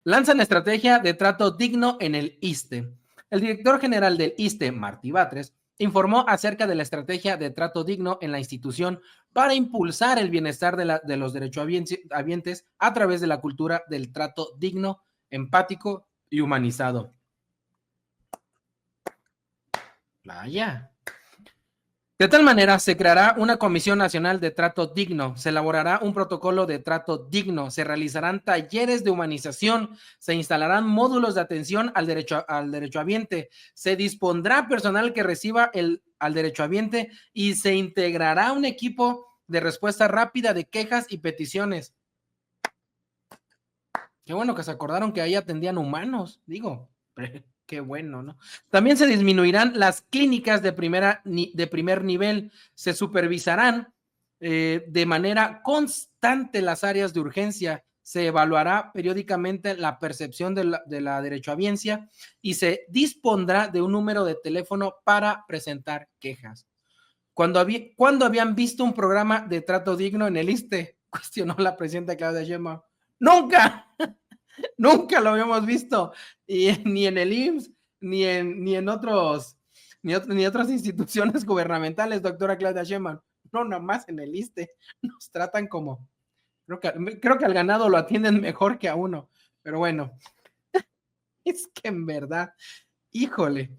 Lanzan estrategia de trato digno en el ISSSTE. El director general del ISSSTE, Martí Batres, informó acerca de la estrategia de trato digno en la institución para impulsar el bienestar de los derechohabientes a través de la cultura del trato digno, empático y humanizado. Vaya. De tal manera, se creará una Comisión Nacional de Trato Digno, se elaborará un protocolo de trato digno, se realizarán talleres de humanización, se instalarán módulos de atención al derechohabiente, se dispondrá personal que reciba al derechohabiente y se integrará un equipo de respuesta rápida de quejas y peticiones. Qué bueno que se acordaron que ahí atendían humanos, digo. Qué bueno, ¿no? También se disminuirán las clínicas de primer nivel, se supervisarán de manera constante las áreas de urgencia, se evaluará periódicamente la percepción de la derechohabiencia y se dispondrá de un número de teléfono para presentar quejas. ¿Cuándo habían visto un programa de trato digno en el ISSSTE? Cuestionó la presidenta Claudia Sheinbaum. ¡Nunca! Nunca lo habíamos visto, y ni en el IMSS, ni en otras instituciones gubernamentales, doctora Claudia Sheinbaum. No, nomás en el ISSSTE. Nos tratan como, creo que al ganado lo atienden mejor que a uno, pero bueno, es que en verdad, híjole.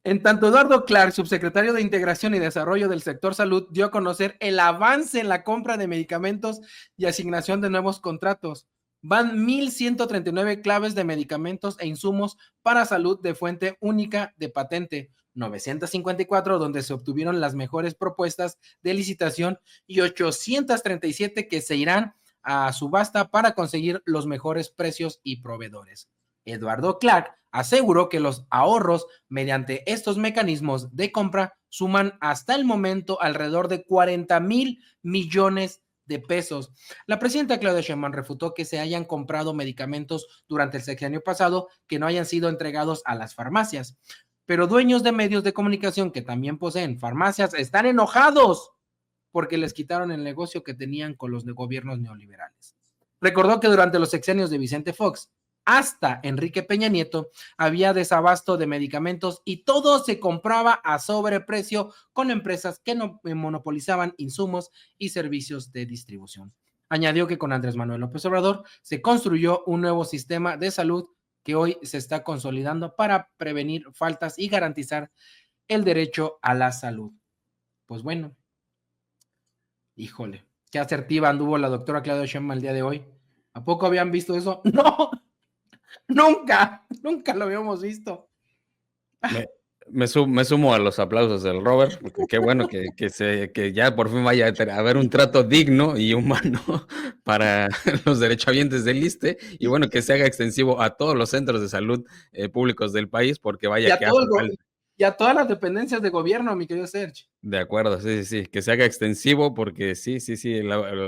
En tanto, Eduardo Clark, subsecretario de Integración y Desarrollo del Sector Salud, dio a conocer el avance en la compra de medicamentos y asignación de nuevos contratos. Van 1,139 claves de medicamentos e insumos para salud de fuente única de patente, 954 donde se obtuvieron las mejores propuestas de licitación y 837 que se irán a subasta para conseguir los mejores precios y proveedores. Eduardo Clark aseguró que los ahorros mediante estos mecanismos de compra suman hasta el momento alrededor de 40,000 millones de pesos. La presidenta Claudia Sheinbaum refutó que se hayan comprado medicamentos durante el sexenio pasado que no hayan sido entregados a las farmacias. Pero dueños de medios de comunicación que también poseen farmacias están enojados porque les quitaron el negocio que tenían con los gobiernos neoliberales. Recordó que durante los sexenios de Vicente Fox hasta Enrique Peña Nieto había desabasto de medicamentos y todo se compraba a sobreprecio con empresas que no monopolizaban insumos y servicios de distribución. Añadió que con Andrés Manuel López Obrador se construyó un nuevo sistema de salud que hoy se está consolidando para prevenir faltas y garantizar el derecho a la salud. Pues bueno, híjole, qué asertiva anduvo la doctora Claudia Sheinbaum el día de hoy. ¿A poco habían visto eso? No, nunca lo habíamos visto. Me sumo a los aplausos del Robert, porque qué bueno que ya por fin vaya a haber un trato digno y humano para los derechohabientes del ISSSTE, y bueno, que se haga extensivo a todos los centros de salud públicos del país, porque vaya que hace falta. Y a todas las dependencias de gobierno, mi querido Sergio. De acuerdo, sí, que se haga extensivo porque sí,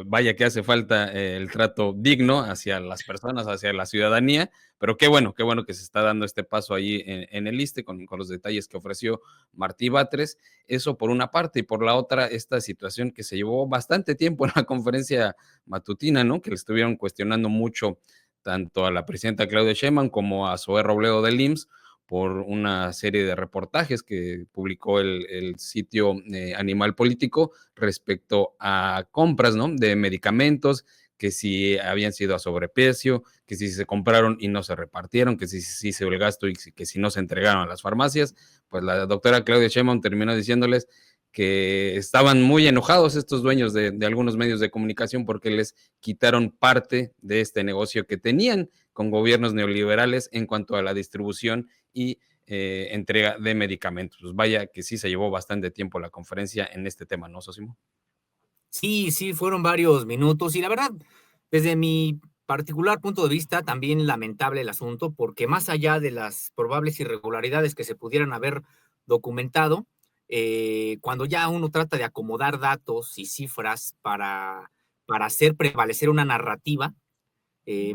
vaya que hace falta el trato digno hacia las personas, hacia la ciudadanía, pero qué bueno que se está dando este paso ahí en el ISSSTE con los detalles que ofreció Martí Batres, eso por una parte, y por la otra, esta situación que se llevó bastante tiempo en la conferencia matutina, ¿no? Que le estuvieron cuestionando mucho tanto a la presidenta Claudia Sheinbaum como a Zoé Robledo del IMSS, por una serie de reportajes que publicó el sitio Animal Político respecto a compras, ¿no?, de medicamentos, que si habían sido a sobreprecio, que si se compraron y no se repartieron, que si se hizo el gasto y que si no se entregaron a las farmacias. Pues la doctora Claudia Sheinbaum terminó diciéndoles que estaban muy enojados estos dueños de algunos medios de comunicación porque les quitaron parte de este negocio que tenían con gobiernos neoliberales en cuanto a la distribución y entrega de medicamentos. Pues vaya que sí se llevó bastante tiempo la conferencia en este tema, ¿no, Sosimo? Sí, fueron varios minutos y la verdad, desde mi particular punto de vista, también lamentable el asunto, porque más allá de las probables irregularidades que se pudieran haber documentado, cuando ya uno trata de acomodar datos y cifras para hacer prevalecer una narrativa,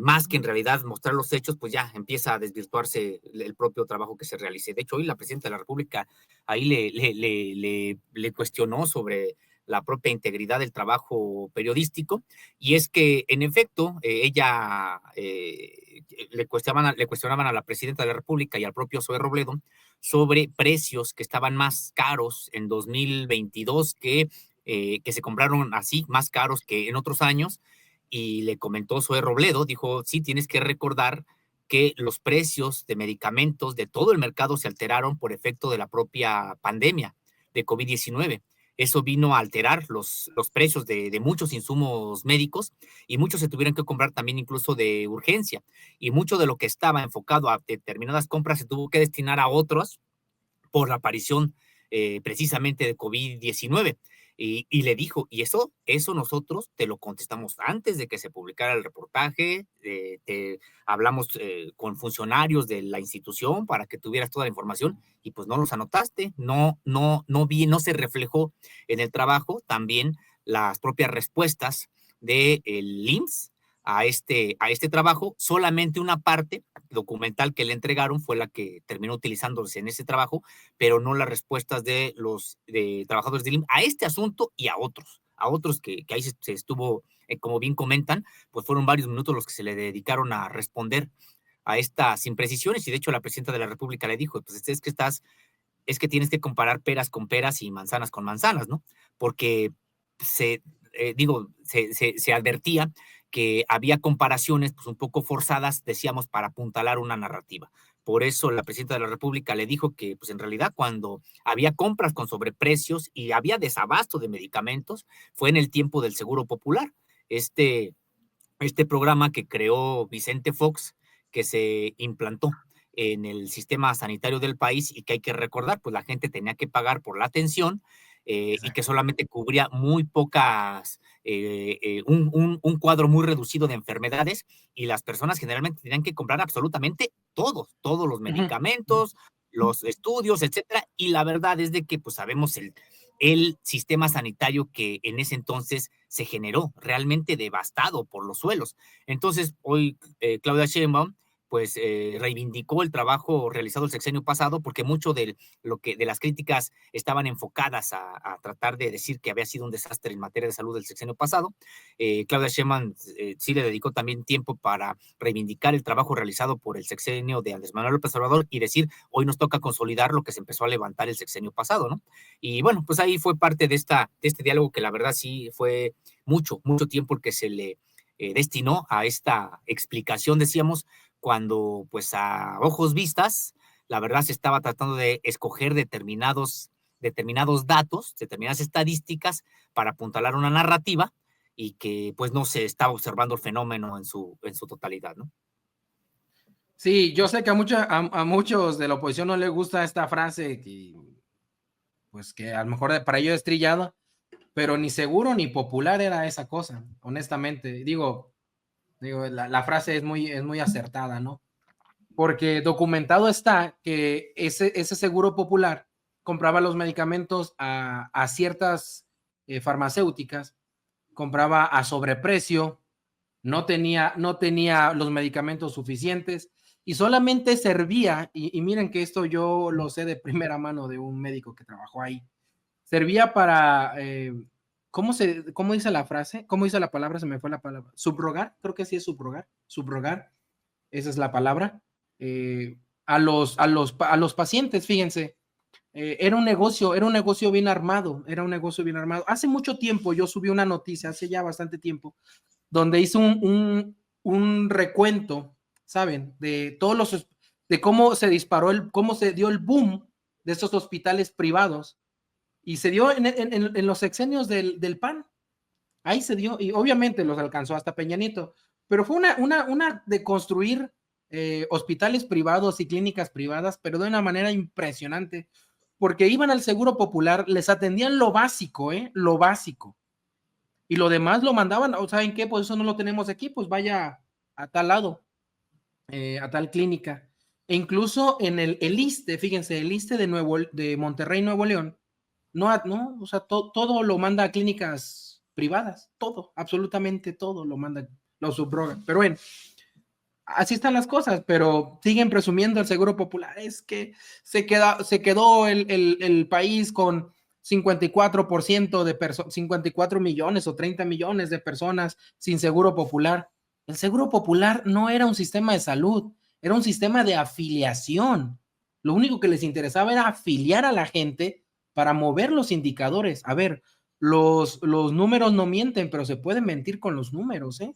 más que en realidad mostrar los hechos, pues ya empieza a desvirtuarse el propio trabajo que se realice. De hecho, hoy la presidenta de la República ahí le cuestionó sobre la propia integridad del trabajo periodístico, y es que, en efecto, ella le cuestionaban a la presidenta de la República y al propio Zoé Robledo sobre precios que estaban más caros en 2022 que se compraron así, más caros que en otros años, y le comentó Zoé Robledo, dijo, sí, tienes que recordar que los precios de medicamentos de todo el mercado se alteraron por efecto de la propia pandemia de COVID-19. Eso vino a alterar los precios de muchos insumos médicos, y muchos se tuvieron que comprar también incluso de urgencia. Y mucho de lo que estaba enfocado a determinadas compras se tuvo que destinar a otros por la aparición precisamente de COVID-19. Y le dijo, y eso nosotros te lo contestamos antes de que se publicara el reportaje, te hablamos con funcionarios de la institución para que tuvieras toda la información, y pues no los anotaste, no se reflejó en el trabajo. También las propias respuestas del IMSS a este trabajo, solamente una parte documental que le entregaron fue la que terminó utilizándose en ese trabajo, pero no las respuestas de los trabajadores del IMSS a este asunto y a otros que ahí se estuvo, como bien comentan, pues fueron varios minutos los que se le dedicaron a responder a estas imprecisiones, y de hecho la presidenta de la República le dijo, pues es que tienes que comparar peras con peras y manzanas con manzanas, ¿no? Porque se advertía que había comparaciones pues un poco forzadas, decíamos, para apuntalar una narrativa. Por eso la presidenta de la República le dijo que pues en realidad cuando había compras con sobreprecios y había desabasto de medicamentos fue en el tiempo del Seguro Popular, este programa que creó Vicente Fox, que se implantó en el sistema sanitario del país, y que hay que recordar, pues la gente tenía que pagar por la atención, y que solamente cubría muy pocas, un cuadro muy reducido de enfermedades, y las personas generalmente tenían que comprar absolutamente todos los medicamentos, los estudios, etcétera, y la verdad es de que pues sabemos el sistema sanitario que en ese entonces se generó, realmente devastado por los suelos. Entonces, hoy Claudia Sheinbaum pues reivindicó el trabajo realizado el sexenio pasado, porque mucho de las críticas estaban enfocadas a tratar de decir que había sido un desastre en materia de salud el sexenio pasado. Claudia Sheinbaum sí le dedicó también tiempo para reivindicar el trabajo realizado por el sexenio de Andrés Manuel López Obrador y decir, hoy nos toca consolidar lo que se empezó a levantar el sexenio pasado, ¿no? Y bueno, pues ahí fue parte de este diálogo que la verdad sí fue mucho tiempo el que se le destinó a esta explicación, decíamos, cuando pues a ojos vistas, la verdad se estaba tratando de escoger determinados datos, determinadas estadísticas para apuntalar una narrativa, y que pues no se estaba observando el fenómeno en su totalidad, ¿no? Sí, yo sé que a muchos de la oposición no les gusta esta frase, pues que a lo mejor para ellos es trillada, pero ni seguro ni popular era esa cosa, honestamente. Digo, la frase es muy acertada, ¿no? Porque documentado está que ese seguro popular compraba los medicamentos a ciertas farmacéuticas, compraba a sobreprecio, no tenía los medicamentos suficientes y solamente servía, y miren que esto yo lo sé de primera mano de un médico que trabajó ahí, servía para, ¿cómo dice la frase? ¿Cómo dice la palabra? Se me fue la palabra. Subrogar, creo que sí es subrogar, esa es la palabra. A los pacientes, fíjense, era un negocio bien armado, Hace mucho tiempo yo subí una noticia, hace ya bastante tiempo, donde hizo un recuento, ¿saben? De cómo se disparó, cómo se dio el boom de estos hospitales privados, y se dio en los sexenios del PAN. Ahí se dio, y obviamente los alcanzó hasta Peña Nieto, pero fue una de construir hospitales privados y clínicas privadas, pero de una manera impresionante, porque iban al Seguro Popular, les atendían lo básico, lo básico, y lo demás lo mandaban, ¿saben qué? Pues eso no lo tenemos aquí, pues vaya a tal lado, a tal clínica. E incluso en el ISSSTE, fíjense, el ISSSTE de Monterrey, Nuevo León, o sea, todo lo manda a clínicas privadas, todo, absolutamente todo lo subrogan. Pero bueno, así están las cosas, pero siguen presumiendo el Seguro Popular. Es que se quedó el país con 54% de 54 millones o 30 millones de personas sin seguro popular. El seguro popular no era un sistema de salud, era un sistema de afiliación. Lo único que les interesaba era afiliar a la gente para mover los indicadores. A ver, los números no mienten, pero se puede mentir con los números, ¿eh?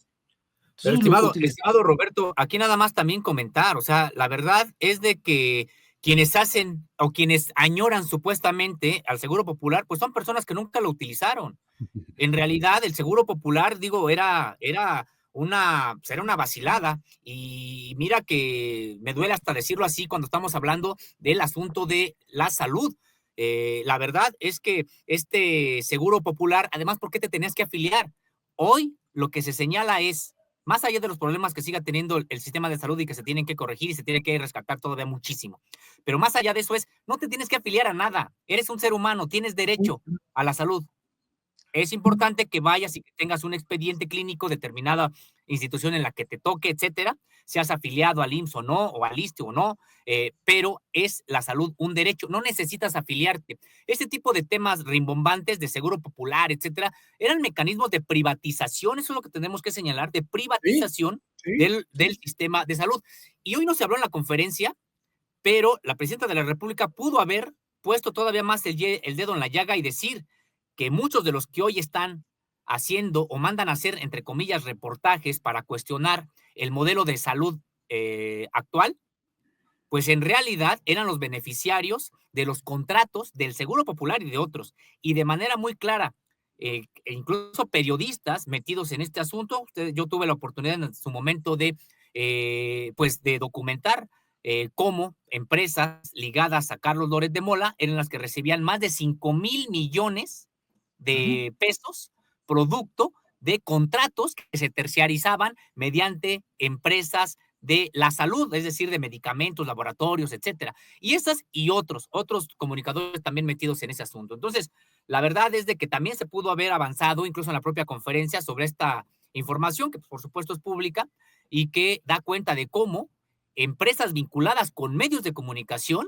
Pero estimado Roberto, aquí nada más también comentar, o sea, la verdad es de que quienes hacen o quienes añoran supuestamente al Seguro Popular, pues son personas que nunca lo utilizaron. En realidad, el Seguro Popular, digo, era una vacilada. Y mira que me duele hasta decirlo así cuando estamos hablando del asunto de la salud. La verdad es que este Seguro Popular, además, ¿por qué te tenías que afiliar? Hoy lo que se señala es, más allá de los problemas que siga teniendo el sistema de salud y que se tienen que corregir y se tiene que rescatar todavía muchísimo, pero más allá de eso es, no te tienes que afiliar a nada, eres un ser humano, tienes derecho a la salud. Es importante que vayas y que tengas un expediente clínico, determinada institución en la que te toque, etcétera, seas afiliado al IMSS o no, o al ISSSTE o no, pero es la salud un derecho, no necesitas afiliarte. Este tipo de temas rimbombantes de seguro popular, etcétera, eran mecanismos de privatización, eso es lo que tenemos que señalar, de privatización del sistema de salud. Y hoy no se habló en la conferencia, pero la presidenta de la República pudo haber puesto todavía más el dedo en la llaga y decir que muchos de los que hoy están haciendo o mandan a hacer, entre comillas, reportajes para cuestionar el modelo de salud actual, pues en realidad eran los beneficiarios de los contratos del Seguro Popular y de otros. Y de manera muy clara, e incluso periodistas metidos en este asunto, yo tuve la oportunidad en su momento de, pues de documentar cómo empresas ligadas a Carlos Loret de Mola eran las que recibían más de 5,000 millones de pesos producto de contratos que se terciarizaban mediante empresas de la salud, es decir, de medicamentos, laboratorios, etcétera. Y esas y otros comunicadores también metidos en ese asunto. Entonces, la verdad es de que también se pudo haber avanzado, incluso en la propia conferencia, sobre esta información, que por supuesto es pública y que da cuenta de cómo empresas vinculadas con medios de comunicación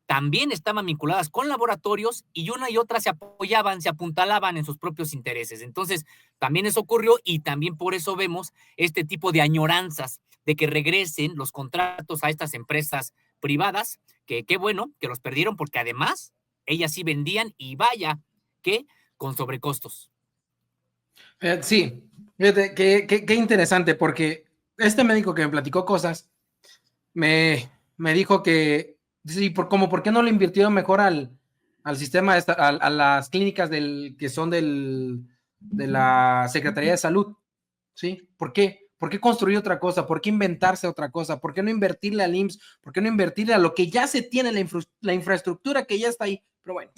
también estaban vinculadas con laboratorios y una y otra se apoyaban, se apuntalaban en sus propios intereses. Entonces, también eso ocurrió y también por eso vemos este tipo de añoranzas de que regresen los contratos a estas empresas privadas, que qué bueno que los perdieron porque además ellas sí vendían y vaya que con sobrecostos. Sí, qué interesante, porque este médico que me platicó cosas me dijo que sí, ¿por qué no le invirtieron mejor al sistema, a las clínicas que son de la Secretaría de Salud? ¿Sí? ¿Por qué? ¿Por qué construir otra cosa? ¿Por qué inventarse otra cosa? ¿Por qué no invertirle al IMSS? ¿Por qué no invertirle a lo que ya se tiene, la infraestructura que ya está ahí? Pero bueno,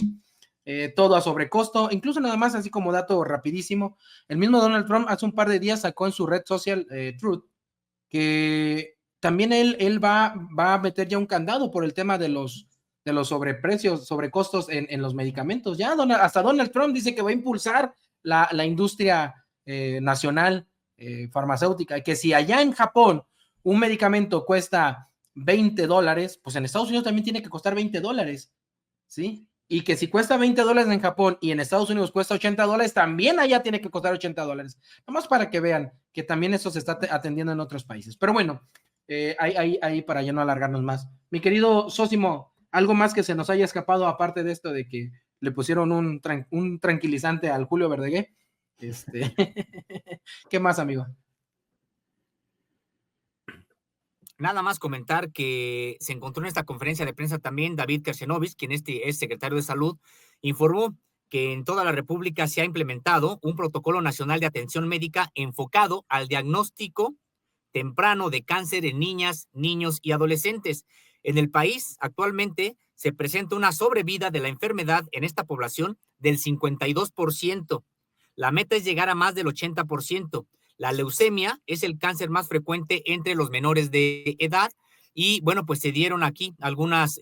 todo a sobrecosto. Incluso nada más, así como dato rapidísimo, el mismo Donald Trump hace un par de días sacó en su red social Truth que también él va a meter ya un candado por el tema de los sobreprecios, sobrecostos en los medicamentos. Ya hasta Donald Trump dice que va a impulsar la industria nacional farmacéutica, que si allá en Japón un medicamento cuesta $20, pues en Estados Unidos también tiene que costar $20, ¿sí? Y que si cuesta $20 en Japón y en Estados Unidos cuesta $80, también allá tiene que costar $80. Nomás para que vean que también eso se está atendiendo en otros países. Pero bueno, ahí para ya no alargarnos más. Mi querido Sósimo, ¿algo más que se nos haya escapado aparte de esto de que le pusieron un tranquilizante al Julio Verdegué? ¿Qué más, amigo? Nada más comentar que se encontró en esta conferencia de prensa también David Kersenovich, quien es secretario de Salud, informó que en toda la República se ha implementado un protocolo nacional de atención médica enfocado al diagnóstico temprano de cáncer en niñas, niños y adolescentes. En el país actualmente se presenta una sobrevida de la enfermedad en esta población del 52%. La meta es llegar a más del 80%. La leucemia es el cáncer más frecuente entre los menores de edad y bueno, pues se dieron aquí algunos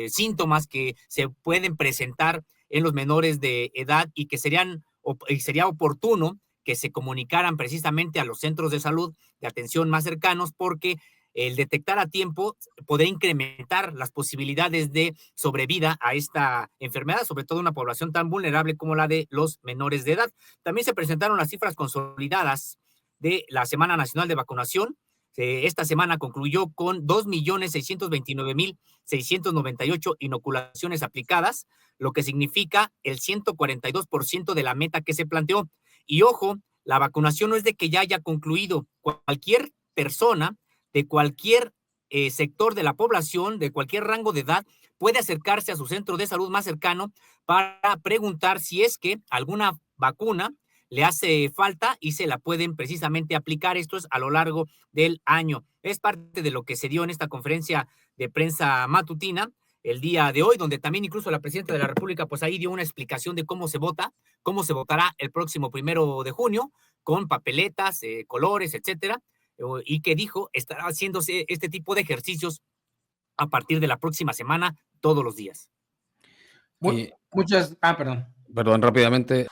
síntomas que se pueden presentar en los menores de edad y que sería oportuno que se comunicaran precisamente a los centros de salud de atención más cercanos porque el detectar a tiempo podría incrementar las posibilidades de sobrevida a esta enfermedad, sobre todo una población tan vulnerable como la de los menores de edad. También se presentaron las cifras consolidadas de la Semana Nacional de Vacunación. Esta semana concluyó con 2.629.698 inoculaciones aplicadas, lo que significa el 142% de la meta que se planteó. Y ojo, la vacunación no es de que ya haya concluido. Cualquier persona de cualquier sector de la población, de cualquier rango de edad, puede acercarse a su centro de salud más cercano para preguntar si es que alguna vacuna le hace falta y se la pueden precisamente aplicar. Esto es a lo largo del año. Es parte de lo que se dio en esta conferencia de prensa matutina el día de hoy, donde también incluso la presidenta de la República, pues ahí dio una explicación de cómo se vota, cómo se votará el próximo 1 de junio, con papeletas, colores, etcétera, y que dijo estará haciéndose este tipo de ejercicios a partir de la próxima semana, todos los días. Muchas, perdón. Perdón, rápidamente.